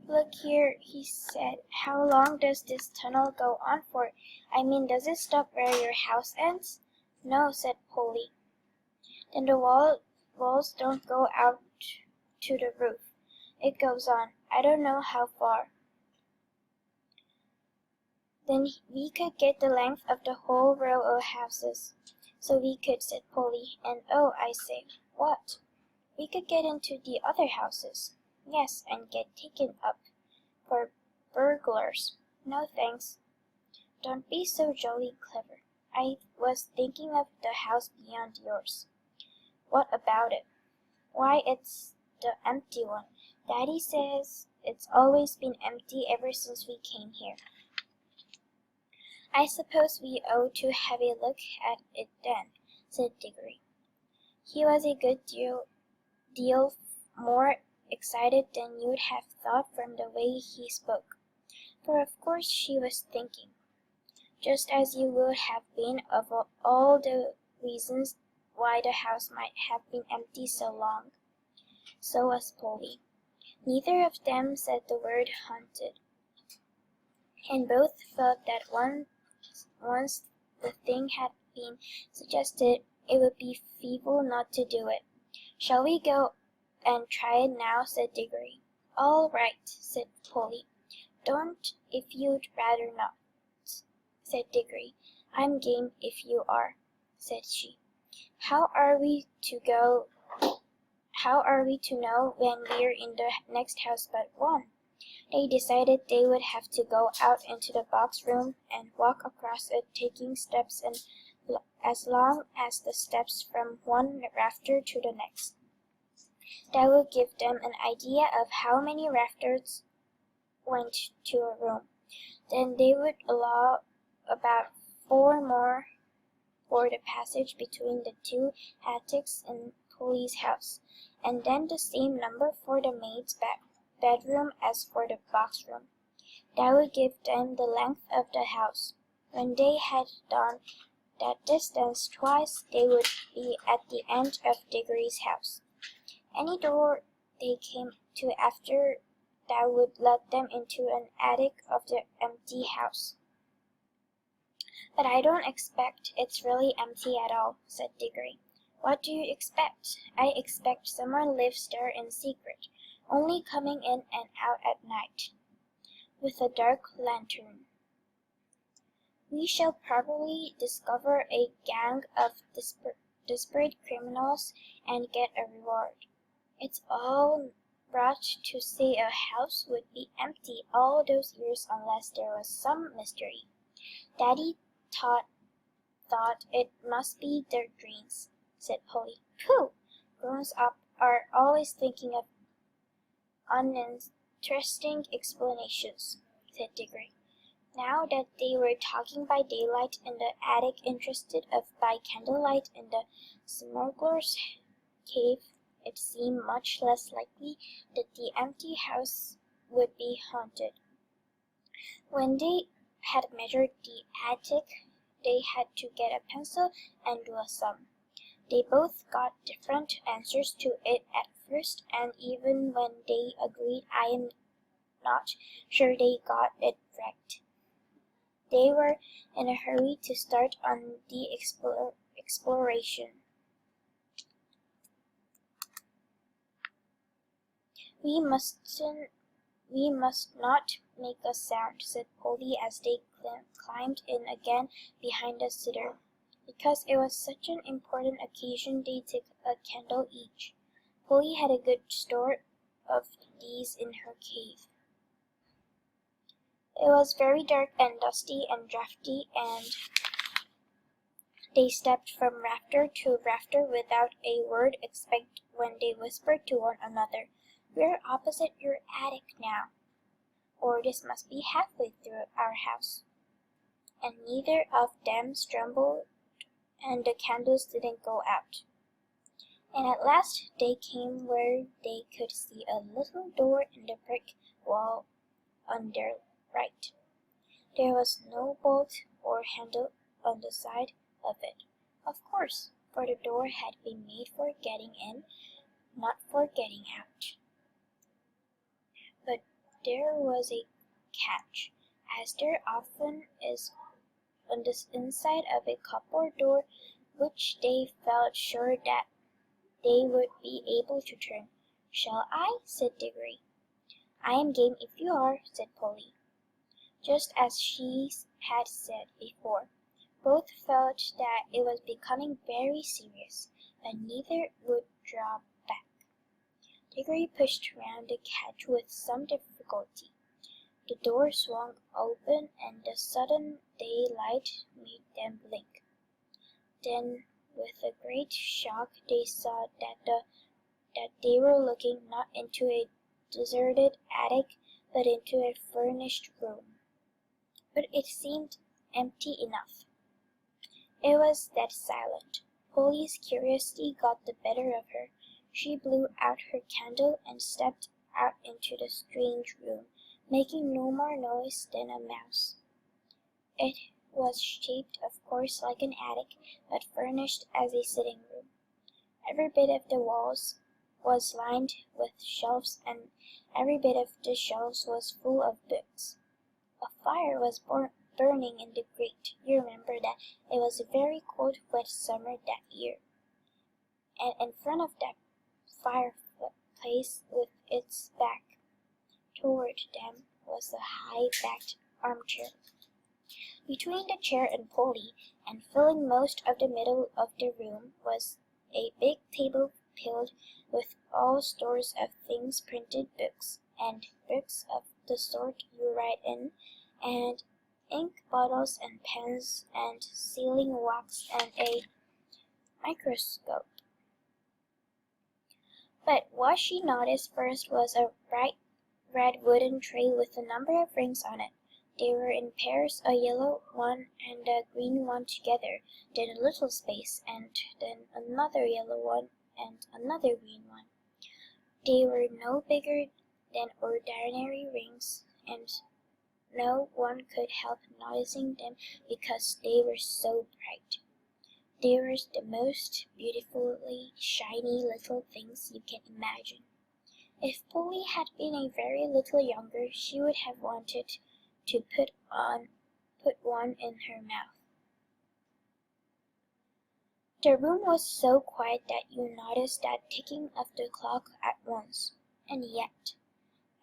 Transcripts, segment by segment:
"Look here," he said, "how long does this tunnel go on for? I mean, does it stop where your house ends?" "No," said Polly. "Then the walls don't go out to the roof. It goes on, I don't know how far." "Then we could get the length of the whole row of houses." "So we could," said Polly. "And oh, I say." "What?" "We could get into the other houses." "Yes, and get taken up for burglars." "No, thanks." "Don't be so jolly clever. I was thinking of the house beyond yours." "What about it?" "Why, it's the empty one. Daddy says it's always been empty ever since we came here." "I suppose we ought to have a look at it then," said Diggory. He was a good deal more excited than you'd have thought from the way he spoke, for of course she was thinking, just as you would have been, of all the reasons why the house might have been empty so long. So was Polly. Neither of them said the word haunted, and both felt that once the thing had been suggested, it would be feeble not to do it. "Shall we go and try it now?" said Diggory. "All right," said Polly. "Don't if you'd rather not," said Diggory. "I'm game if you are," said she. How are we to know when we're in the next house but one?" They decided they would have to go out into the box room and walk across it, taking steps and as long as the steps from one rafter to the next. That would give them an idea of how many rafters went to a room. Then they would allow about 4 more for the passage between the 2 attics in Polly's house, and then the same number for the maid's bedroom as for the box room. That would give them the length of the house. When they had done that distance twice, they would be at the end of Diggory's house. Any door they came to after that would let them into an attic of the empty house. "But I don't expect it's really empty at all," said Diggory. "What do you expect?" "I expect someone lives there in secret, only coming in and out at night, with a dark lantern. We shall probably discover a gang of desperate criminals and get a reward. It's all rot to say a house would be empty all those years unless there was some mystery. Daddy thought it must be their dreams," said Polly. "Pooh! Grown-ups are always thinking of uninteresting explanations," said Diggory. Now that they were talking by daylight in the attic instead of by candlelight in the smuggler's cave, it seemed much less likely that the empty house would be haunted. When they had measured the attic, they had to get a pencil and do a sum. They both got different answers to it at first, and even when they agreed, I am not sure they got it right. They were in a hurry to start on the exploration. We must not make a sound," said Polly as they climbed in again behind the cedar. Because it was such an important occasion, they took a candle each. Polly had a good store of these in her cave. It was very dark and dusty and drafty, and they stepped from rafter to rafter without a word except when they whispered to one another, "We're opposite your attic now," or "This must be halfway through our house." And neither of them stumbled, and the candles didn't go out. And at last they came where they could see a little door in the brick wall on their right. There was no bolt or handle on the side of it, of course, for the door had been made for getting in, not for getting out. But there was a catch, as there often is on the inside of a cupboard door which they felt sure that they would be able to turn. "Shall I?" said Diggory. "I am game if you are," said Polly. Just as she had said before, both felt that it was becoming very serious, but neither would draw back. Diggory pushed round the catch with some difficulty. The door swung open, and the sudden daylight made them blink. Then, with a great shock, they saw that they were looking not into a deserted attic, but into a furnished room. But it seemed empty enough. It was that silent. Polly's curiosity got the better of her. She blew out her candle and stepped out into the strange room, making no more noise than a mouse. It was shaped, of course, like an attic, but furnished as a sitting room. Every bit of the walls was lined with shelves, and every bit of the shelves was full of books. A fire was burning in the grate. You remember that it was a very cold, wet summer that year. And in front of that fireplace, with its back toward them, was a high-backed armchair. Between the chair and Polly, and filling most of the middle of the room, was a big table filled with all sorts of things, printed books, and books of the sort you write in, and ink bottles and pens and sealing wax and a microscope. But what she noticed first was a bright red wooden tray with a number of rings on it. They were in pairs, a yellow one and a green one together, then a little space, and then another yellow one and another green one. They were no bigger than ordinary rings, and no one could help noticing them because they were so bright. They were the most beautifully shiny little things you can imagine. If Polly had been a very little younger, she would have wanted to put one in her mouth. The room was so quiet that you noticed that ticking of the clock at once, and yet,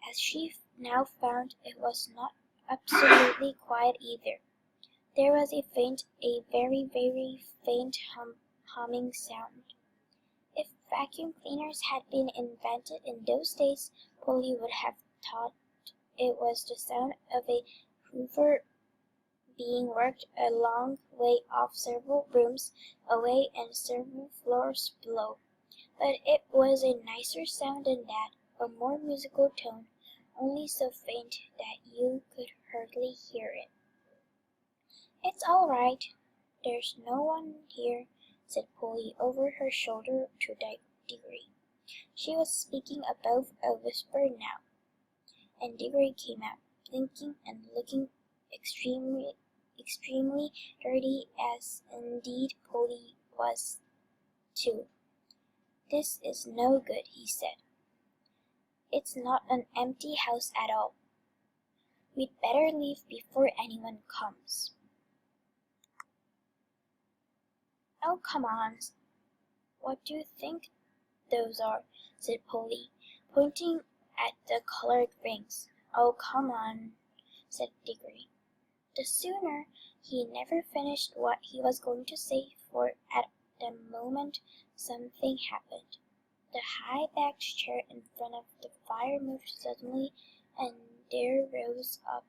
as she now found, it was not absolutely quiet either. There was a very, very faint humming sound. If vacuum cleaners had been invented in those days, Polly would have thought it was the sound of a hoover being worked a long way off, several rooms away and several floors below. But it was a nicer sound than that, a more musical tone, only so faint that you could hardly hear it. "It's all right. There's no one here," said Polly over her shoulder to Diggory. She was speaking above a whisper now, and Diggory came out, blinking and looking extremely dirty, as indeed Polly was too. "This is no good," he said. "It's not an empty house at all. We'd better leave before anyone comes." "Oh, come on. What do you think those are?" said Polly, pointing at the colored rings. "Oh, come on," said Diggory. The sooner he never finished what he was going to say, for at the moment something happened. The high-backed chair in front of the fire moved suddenly, and there rose up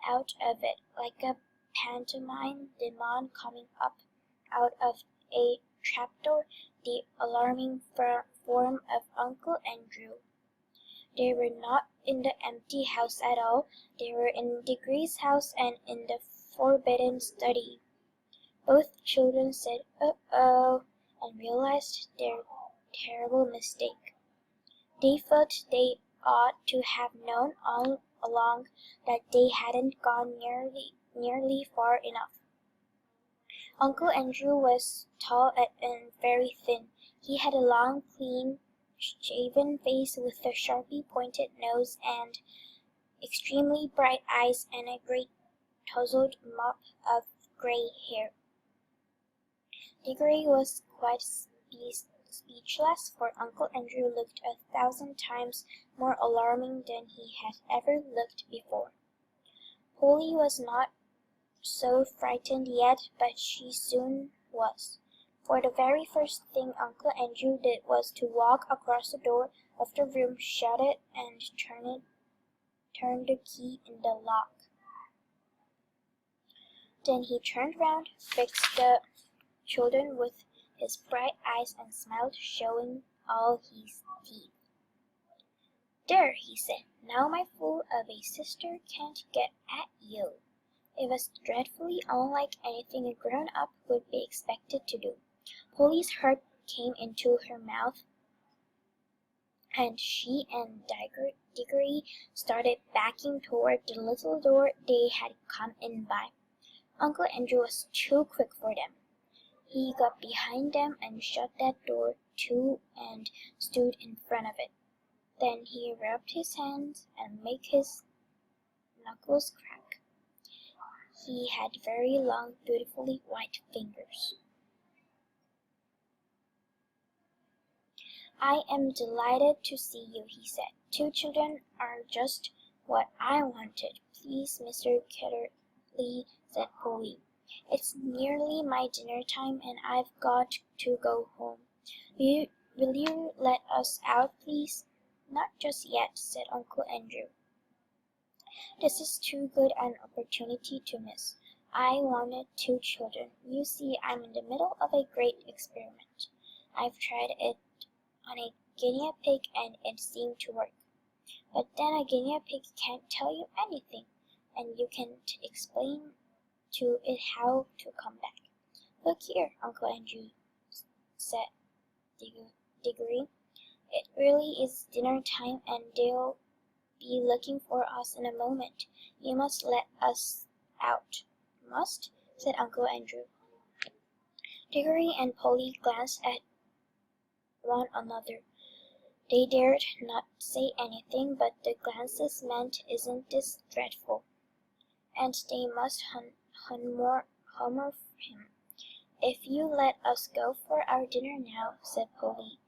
out of it, like a pantomime demon coming up out of a trapdoor, the alarming form of Uncle Andrew. They were not in the empty house at all. They were in Diggory's house and in the forbidden study. Both children said, "Uh-oh," and realized their terrible mistake. They felt they ought to have known all along that they hadn't gone nearly far enough. Uncle Andrew was tall and very thin. He had a long, clean shaven face with a sharply pointed nose and extremely bright eyes, and a great tousled mop of gray hair. Diggory was quite speechless, for Uncle Andrew looked 1,000 times more alarming than he had ever looked before. Polly was not so frightened yet, but she soon was, for the very first thing Uncle Andrew did was to walk across the door of the room, shut it, and turn the key in the lock. Then he turned round, fixed the children with his bright eyes, and smiled, showing all his teeth. "There," he said, "now my fool of a sister can't get at you." It was dreadfully unlike anything a grown-up would be expected to do. Polly's heart came into her mouth, and she and Diggory started backing toward the little door they had come in by. Uncle Andrew was too quick for them. He got behind them and shut that door to and stood in front of it. Then he rubbed his hands and made his knuckles crack. He had very long, beautifully white fingers. "I am delighted to see you," he said. "Two children are just what I wanted." "Please, Mr. Catterley," said Polly, "it's nearly my dinner time, and I've got to go home. Will you let us out, please?" "Not just yet," said Uncle Andrew. "This is too good an opportunity to miss. I wanted two children. You see, I'm in the middle of a great experiment. I've tried it on a guinea pig, and it seemed to work. But then a guinea pig can't tell you anything, and you can't explain to it how to come back." "Look here, Uncle Andrew," said Diggory. "It really is dinner time, and they'll be looking for us in a moment. You must let us out." "Must?" said Uncle Andrew. Diggory and Polly glanced at one another. They dared not say anything, but the glances meant, "Isn't this dreadful?" And they must humor him. "If you let us go for our dinner now," said Polly,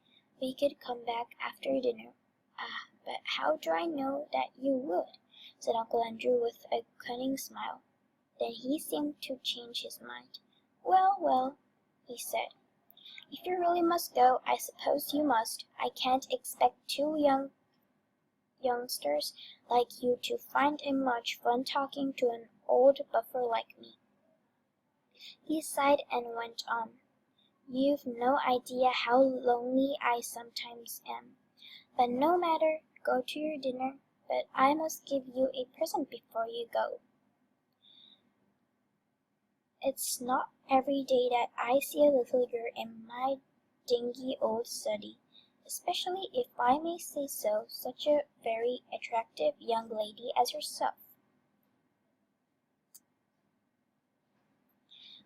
"we could come back after dinner." "Ah, but how do I know that you would?" said Uncle Andrew with a cunning smile. Then he seemed to change his mind. "Well, well," he said, "if you really must go, I suppose you must. I can't expect two youngsters like you to find it much fun talking to an old buffer like me." He sighed and went on. "You've no idea how lonely I sometimes am. But no matter, go to your dinner. But I must give you a present before you go. It's not every day that I see a little girl in my dingy old study, especially, if I may say so, such a very attractive young lady as yourself."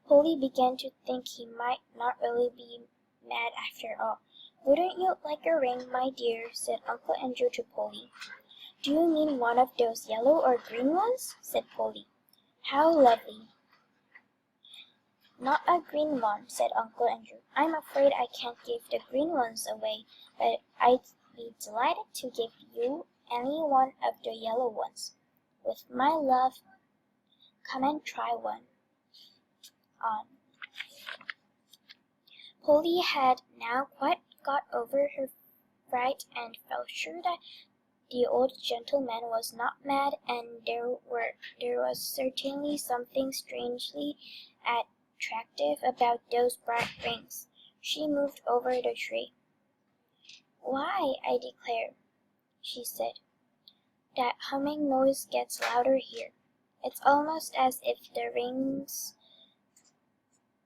Polly began to think he might not really be mad after all. "Wouldn't you like a ring, my dear?" said Uncle Andrew to Polly. "Do you mean one of those yellow or green ones?" said Polly. "How lovely!" "Not a green one," said Uncle Andrew. "I'm afraid I can't give the green ones away, but I'd be delighted to give you any one of the yellow ones. With my love. Come and try one on." Polly had now quite got over her fright, and felt sure that the old gentleman was not mad, and there was certainly something strangely attractive about those bright rings. She moved over the tree. "Why, I declare," she said, "that humming noise gets louder here. It's almost as if the rings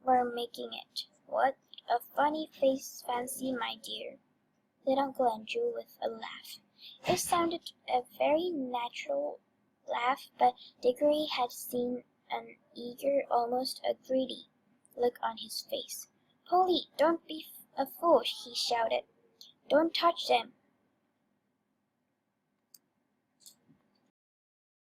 were making it. What a funny fancy, my dear," said Uncle Andrew with a laugh. It sounded a very natural laugh, but Diggory had seen an eager, almost a greedy, look on his face. "Polly, don't be a fool," he shouted. "Don't touch them.